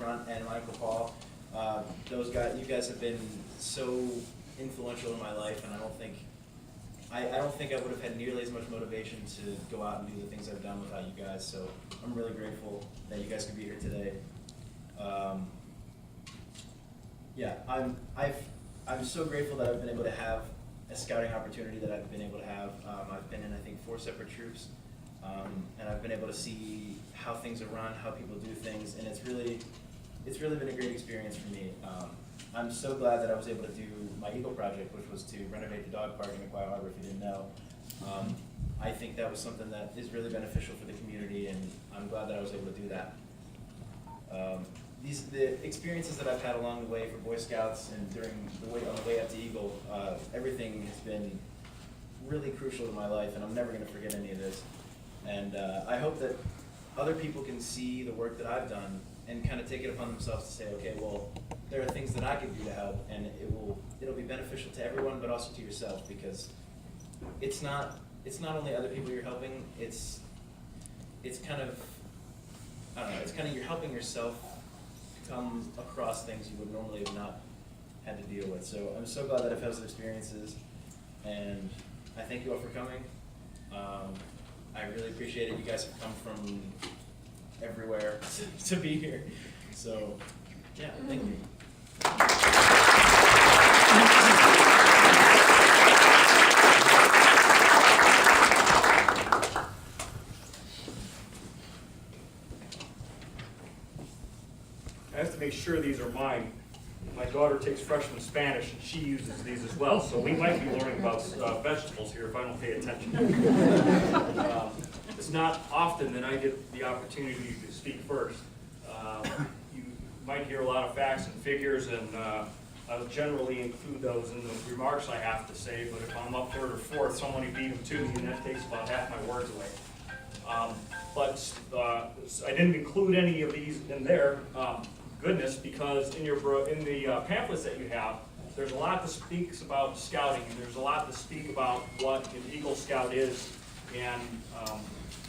front, and my Uncle Paul. You guys have been so influential in my life, and I don't think I would have had nearly as much motivation to go out and do the things I've done without you guys. So I'm really grateful that you guys could be here today. Yeah, I'm so grateful that I've been able to have a scouting opportunity that I've been able to have. I've been in, I think, 4 separate troops, and I've been able to see how things are run, how people do things, and it's really been a great experience for me. I'm so glad that I was able to do my Eagle project, which was to renovate the dog park in Aquia Harbor, if you didn't know. I think that was something that is really beneficial for the community, and I'm glad that I was able to do that. The experiences that I've had along the way for Boy Scouts and on the way up to Eagle, everything has been really crucial to my life, and I'm never going to forget any of this. And I hope that other people can see the work that I've done and kind of take it upon themselves to say, okay, well, there are things that I can do to help, and it'll be beneficial to everyone, but also to yourself, because it's not only other people you're helping, it's kind of, I don't know, it's kind of you're helping yourself come across things you would normally have not had to deal with. So I'm so glad that I've had those experiences, and I thank you all for coming. I really appreciate it. You guys have come from everywhere to be here. So yeah, thank you. I have to make sure these are mine. My daughter takes freshman Spanish, and she uses these as well, so we might be learning about vegetables here if I don't pay attention. It's not often that I get the opportunity to speak first. You might hear a lot of facts and figures, and I'll generally include those in the remarks I have to say, but if I'm up third or fourth, somebody beat them to me, and that takes about half my words away. But I didn't include any of these in there. Goodness, because in the pamphlets that you have, there's a lot that speaks about scouting, and there's a lot to speak about what an Eagle Scout is, and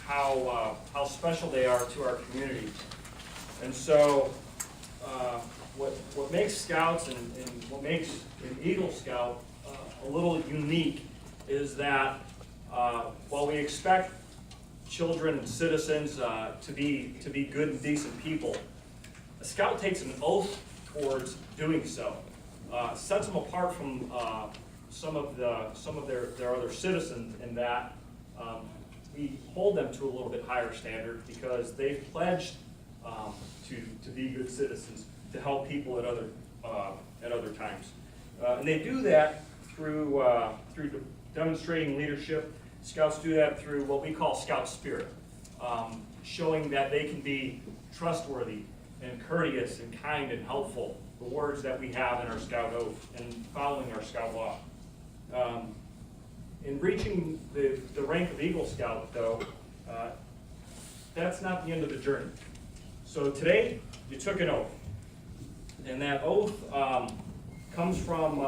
how special they are to our community. And so, what makes Scouts and what makes an Eagle Scout a little unique is that while we expect children and citizens to be good and decent people, a Scout takes an oath towards doing so. Sets them apart from some of their other citizens in that we hold them to a little bit higher standard because they've pledged to be good citizens, to help people at other times, and they do that through demonstrating leadership. Scouts do that through what we call Scout spirit, showing that they can be trustworthy and courteous and kind and helpful, the words that we have in our Scout oath and following our Scout law. In reaching the rank of Eagle Scout, though, that's not the end of the journey. So today, you took an oath, and that oath comes from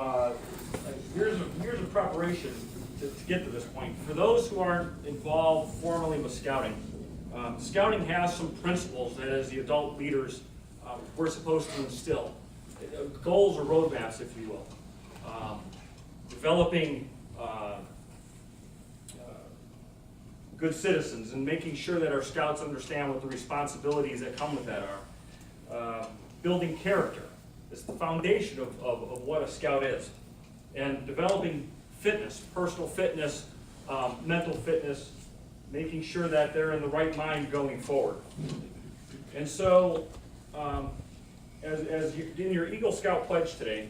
years of preparation to get to this point. For those who aren't involved formally with Scouting, Scouting has some principles that as the adult leaders we're supposed to instill. Goals or roadmaps, if you will. Developing good citizens and making sure that our Scouts understand what the responsibilities that come with that are. Building character is the foundation of what a Scout is. And developing fitness, personal fitness, mental fitness, making sure that they're in the right mind going forward. And so, as in your Eagle Scout pledge today,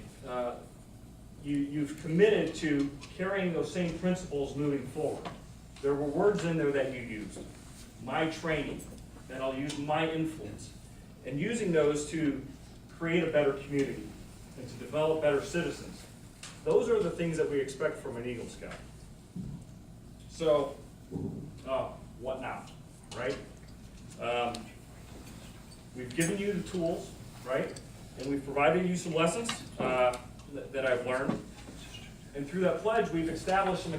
you've committed to carrying those same principles moving forward. There were words in there that you used. My training, that I'll use my influence, and using those to create a better community and to develop better citizens. Those are the things that we expect from an Eagle Scout. So, what now, right? We've given you the tools, right? And we've provided you some lessons that I've learned. And through that pledge, we've established some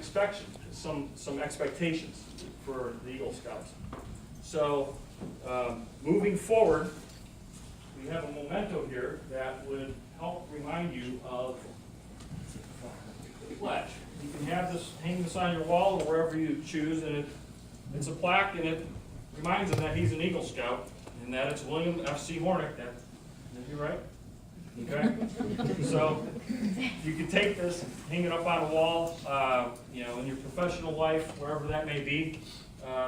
expectations for the Eagle Scouts. So, moving forward, we have a memento here that would help remind you of the pledge. You can have this, hang this on your wall or wherever you choose, and it's a plaque, and it reminds him that he's an Eagle Scout, and that it's William F.C. Hornick. Is he right? Okay. So you can take this, hang it up on a wall, in your professional life, wherever that may be.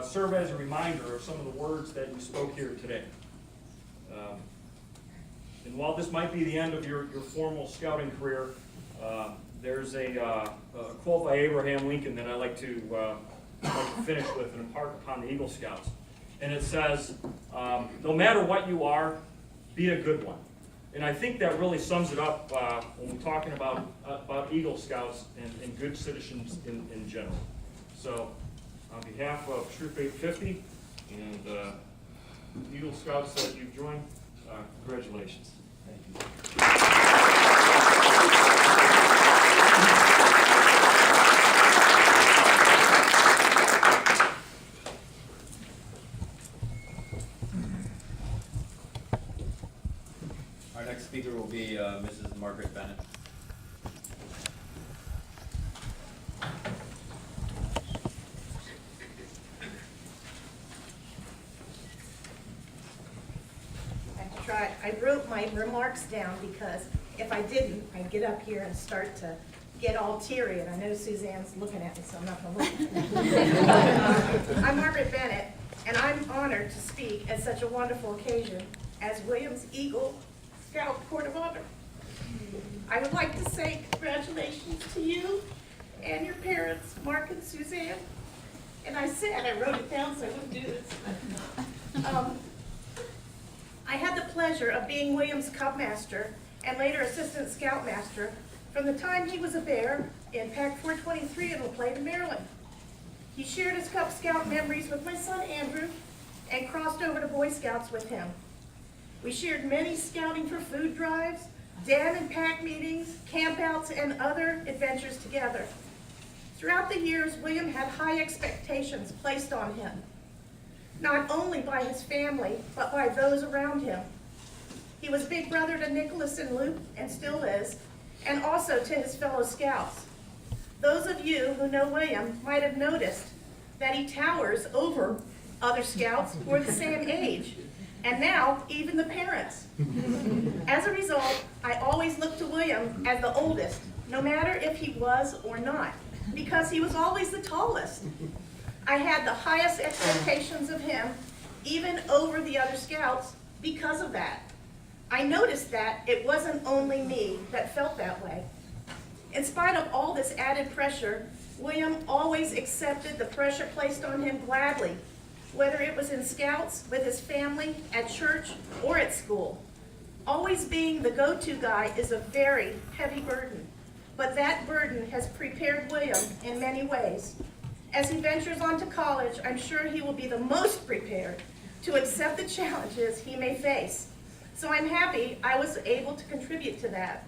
Serve as a reminder of some of the words that you spoke here today. And while this might be the end of your formal scouting career, there's a quote by Abraham Lincoln that I like to finish with and impart upon the Eagle Scouts. And it says, no matter what you are, be a good one. And I think that really sums it up when we're talking about Eagle Scouts and good citizens in general. So on behalf of Troop 850 and Eagle Scouts that you've joined, congratulations. Thank you. Our next speaker will be Mrs. Margaret Bennett. I wrote my remarks down because if I didn't, I'd get up here and start to get all teary, and I know Suzanne's looking at me, so I'm not going to look. I'm Margaret Bennett, and I'm honored to speak at such a wonderful occasion as Williams Eagle Scout Court of Honor. I would like to say congratulations to you and your parents, Mark and Suzanne. And I wrote it down so I wouldn't do this. I had the pleasure of being Williams' Cub Master and later Assistant Scoutmaster from the time he was a bear in Pack 423 in LaPlata, Maryland. He shared his Cub Scout memories with my son Andrew and crossed over to Boy Scouts with him. We shared many scouting for food drives, den and pack meetings, campouts, and other adventures together. Throughout the years, William had high expectations placed on him, not only by his family, but by those around him. He was big brother to Nicholas and Luke, and still is, and also to his fellow scouts. Those of you who know William might have noticed that he towers over other scouts who are the same age, and now even the parents. As a result, I always looked to William as the oldest, no matter if he was or not, because he was always the tallest. I had the highest expectations of him, even over the other scouts, because of that. I noticed that it wasn't only me that felt that way. In spite of all this added pressure, William always accepted the pressure placed on him gladly, whether it was in scouts, with his family, at church, or at school. Always being the go-to guy is a very heavy burden, but that burden has prepared William in many ways. As he ventures on to college, I'm sure he will be the most prepared to accept the challenges he may face. So I'm happy I was able to contribute to that.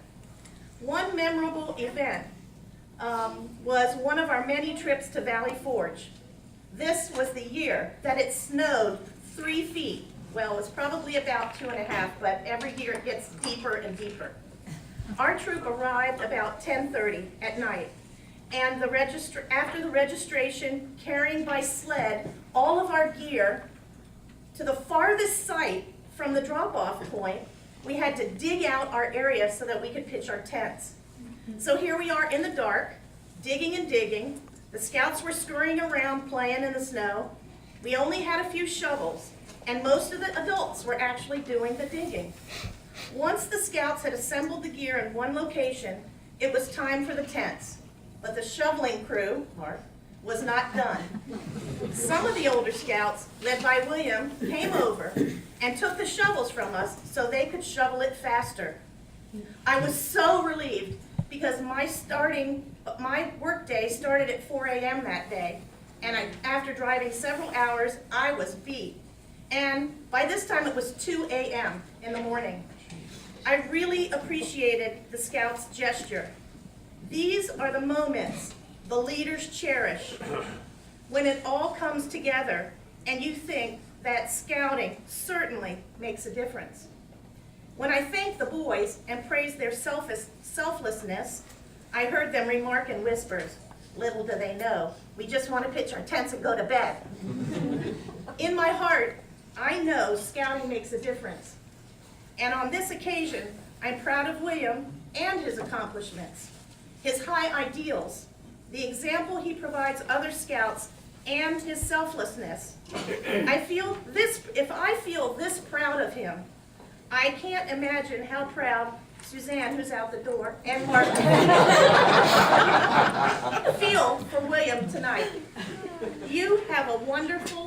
One memorable event was one of our many trips to Valley Forge. This was the year that it snowed 3 feet. Well, it was probably about 2.5, but every year it gets deeper and deeper. Our troop arrived about 10:30 at night, and after the registration, carrying by sled all of our gear to the farthest site from the drop-off point, we had to dig out our area so that we could pitch our tents. So here we are in the dark, digging and digging. The scouts were scurrying around playing in the snow. We only had a few shovels, and most of the adults were actually doing the digging. Once the scouts had assembled the gear in one location, it was time for the tents. But the shoveling crew, Mark, was not done. Some of the older scouts, led by William, came over and took the shovels from us so they could shovel it faster. I was so relieved because my work day started at 4 a.m. that day, and after driving several hours, I was beat. And by this time it was 2 a.m. in the morning. I really appreciated the scouts' gesture. These are the moments the leaders cherish, when it all comes together and you think that scouting certainly makes a difference. When I thanked the boys and praised their selflessness, I heard them remark in whispers, "Little do they know, we just want to pitch our tents and go to bed." In my heart, I know scouting makes a difference. And on this occasion, I'm proud of William and his accomplishments, his high ideals, the example he provides other scouts, and his selflessness. If I feel this proud of him, I can't imagine how proud Suzanne, who's out the door, and Mark feel for William tonight. You have a wonderful